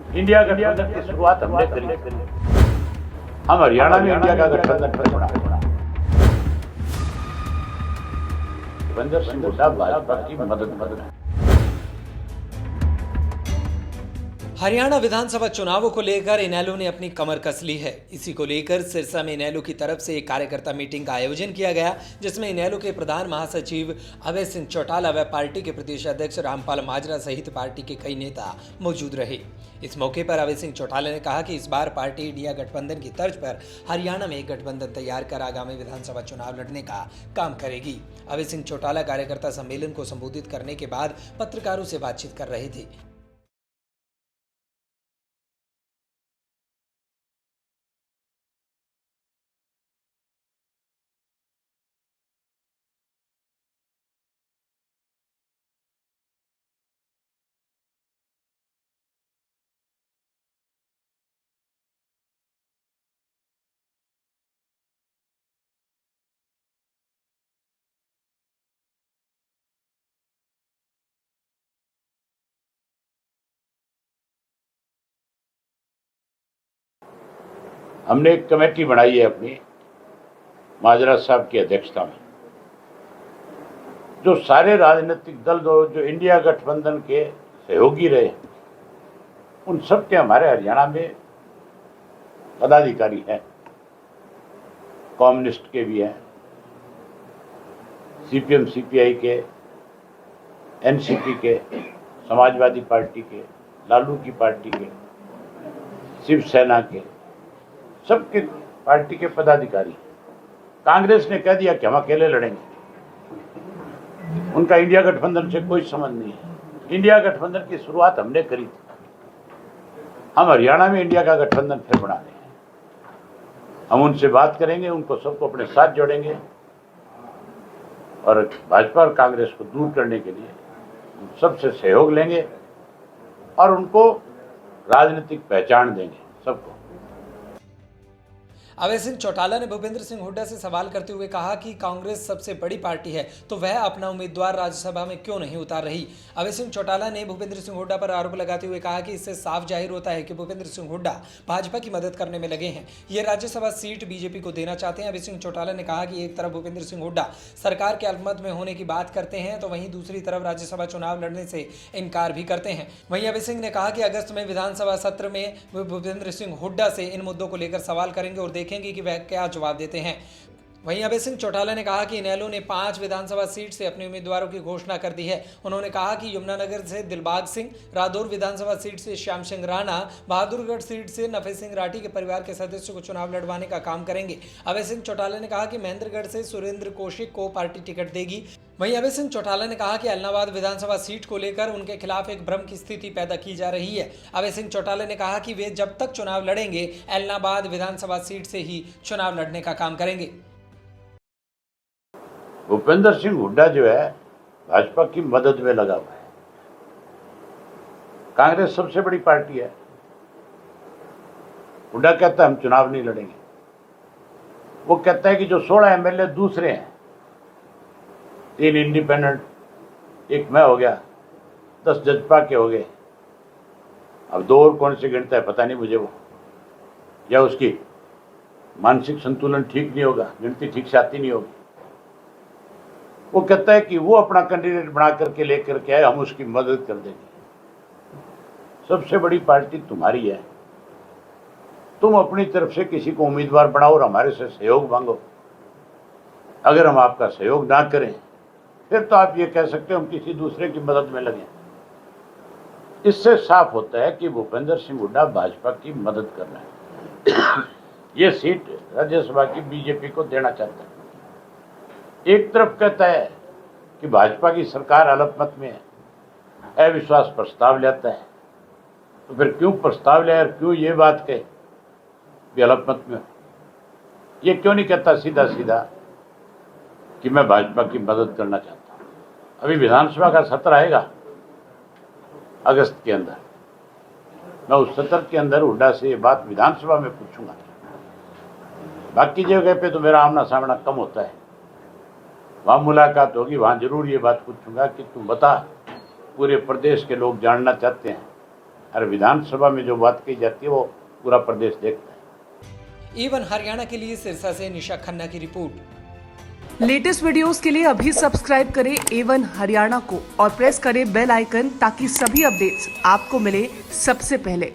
India गठबंधन की शुरुआत हमने करी। हम हरियाणा में इंडिया का गठबंधन फिर बना। भूपेंद्र सिंह हुड्डा भाजपा की मदद। हरियाणा विधानसभा चुनावों को लेकर इनेलो ने अपनी कमर कस ली है। इसी को लेकर सिरसा में इनेलो की तरफ से एक कार्यकर्ता मीटिंग का आयोजन किया गया, जिसमें इनेलो के प्रधान महासचिव अभय सिंह चौटाला व पार्टी के प्रदेश अध्यक्ष रामपाल माजरा सहित पार्टी के कई नेता मौजूद रहे। इस मौके पर अभय सिंह चौटाला ने कहा कि इस बार पार्टी इंडिया गठबंधन की तर्ज पर हरियाणा में एक गठबंधन तैयार कर आगामी विधानसभा चुनाव लड़ने का काम करेगी। अभय सिंह चौटाला कार्यकर्ता सम्मेलन को संबोधित करने के बाद पत्रकारों से बातचीत कर रहे थे। हमने एक कमेटी बनाई है अपनी माजरा साहब की अध्यक्षता में, जो सारे राजनीतिक दल जो इंडिया गठबंधन के सहयोगी रहे, उन सब के हमारे हरियाणा में पदाधिकारी हैं। कम्युनिस्ट के भी हैं, सीपीएम सीपीआई के, एनसीपी के, समाजवादी पार्टी के, लालू की पार्टी के, शिवसेना के, सबके पार्टी के पदाधिकारी। कांग्रेस ने कह दिया कि हम अकेले लड़ेंगे, उनका इंडिया गठबंधन से कोई संबंध नहीं है। इंडिया गठबंधन की शुरुआत हमने करी थी। हम हरियाणा में इंडिया का गठबंधन फिर बना रहे हैं। हम उनसे बात करेंगे, उनको सबको अपने साथ जोड़ेंगे और भाजपा और कांग्रेस को दूर करने के लिए सबसे सहयोग लेंगे और उनको राजनीतिक पहचान देंगे सबको। अभय सिंह चौटाला ने भूपेंद्र सिंह हुड्डा से सवाल करते हुए कहा कि कांग्रेस सबसे बड़ी पार्टी है, तो वह अपना उम्मीदवार राज्यसभा में क्यों नहीं उतार रही। अभय सिंह चौटाला ने भूपेंद्र सिंह हुड्डा पर आरोप लगाते हुए कहा कि इससे साफ जाहिर होता है कि भूपेंद्र सिंह हुड्डा भाजपा की मदद करने में लगे हैं। ये राज्यसभा सीट बीजेपी को देना चाहते हैं। अभय सिंह चौटाला ने कहा कि एक तरफ भूपेंद्र सिंह हुड्डा सरकार के अल्पमत में होने की बात करते हैं, तो वहीं दूसरी तरफ राज्यसभा चुनाव लड़ने से इनकार भी करते हैं। वहीं अभय सिंह ने कहा कि अगस्त में विधानसभा सत्र में भूपेंद्र सिंह हुड्डा से इन मुद्दों को लेकर सवाल करेंगे और देखेंगे कि वह क्या जवाब देते हैं। वहीं अभय सिंह चौटाला ने कहा कि इनेलो ने 5 विधानसभा सीट से अपने उम्मीदवारों की घोषणा कर दी है। उन्होंने कहा कि यमुनानगर से दिलबाग सिंह, रादौर विधानसभा सीट से श्याम सिंह राणा, बहादुरगढ़ सीट से नफे सिंह राठी के परिवार के सदस्यों को चुनाव लड़वाने का काम करेंगे। अभय सिंह चौटाला ने कहा कि महेंद्रगढ़ से सुरेंद्र कौशिक को पार्टी टिकट देगी। वहीं अभय सिंह चौटाला ने कहा कि एलनाबाद विधानसभा सीट को लेकर उनके खिलाफ एक भ्रम की स्थिति पैदा की जा रही है। अभय सिंह चौटाला ने कहा कि वे जब तक चुनाव लड़ेंगे एलनाबाद विधानसभा सीट से ही चुनाव लड़ने का काम करेंगे। भूपेंद्र सिंह हुड्डा जो है भाजपा की मदद में लगा हुआ है। कांग्रेस सबसे बड़ी पार्टी है। हुड्डा कहता है हम चुनाव नहीं लड़ेंगे। वो कहता है कि जो 16 एमएलए दूसरे हैं, 3 इंडिपेंडेंट, एक मैं हो गया, 10 जजपा के हो गए, अब 2 और कौन से गिनता है पता नहीं मुझे, वो या उसकी मानसिक संतुलन ठीक नहीं होगा, गिनती ठीक से आती नहीं होगी। वो कहता है कि वो अपना कैंडिडेट बना करके लेकर के आए, हम उसकी मदद कर देंगे। सबसे बड़ी पार्टी तुम्हारी है, तुम अपनी तरफ से किसी को उम्मीदवार बनाओ और हमारे से सहयोग मांगो। अगर हम आपका सहयोग ना करें फिर तो आप ये कह सकते हो हम किसी दूसरे की मदद में लगे। इससे साफ होता है कि भूपेंद्र सिंह हुड्डा भाजपा की मदद कर रहे हैं। ये सीट राज्यसभा की बीजेपी को देना चाहता है। एक तरफ कहता है कि भाजपा की सरकार अल्पमत में है, अविश्वास प्रस्ताव लाता है, तो फिर क्यों प्रस्ताव लाया और क्यों ये बात कहे कि अल्पमत में? ये क्यों नहीं कहता सीधा सीधा कि मैं भाजपा की मदद करना चाहता हूँ? अभी विधानसभा का सत्र आएगा अगस्त के अंदर, मैं उस सत्र के अंदर हुड्डा से ये बात विधानसभा में पूछूंगा। बाकी जगह पे तो मेरा आमना सामना कम होता है, वहाँ मुलाकात होगी, वहाँ जरूर ये बात पूछूंगा कि तुम बता, पूरे प्रदेश के लोग जानना चाहते हैं और विधानसभा में जो बात कही जाती है वो पूरा प्रदेश देखता है। A1 हरियाणा के लिए सिरसा से निशा खन्ना की रिपोर्ट। लेटेस्ट वीडियोस के लिए अभी सब्सक्राइब करें A1 हरियाणा को और प्रेस करें बेल आइकन ताकि सभी अपडेट्स आपको मिले सबसे पहले।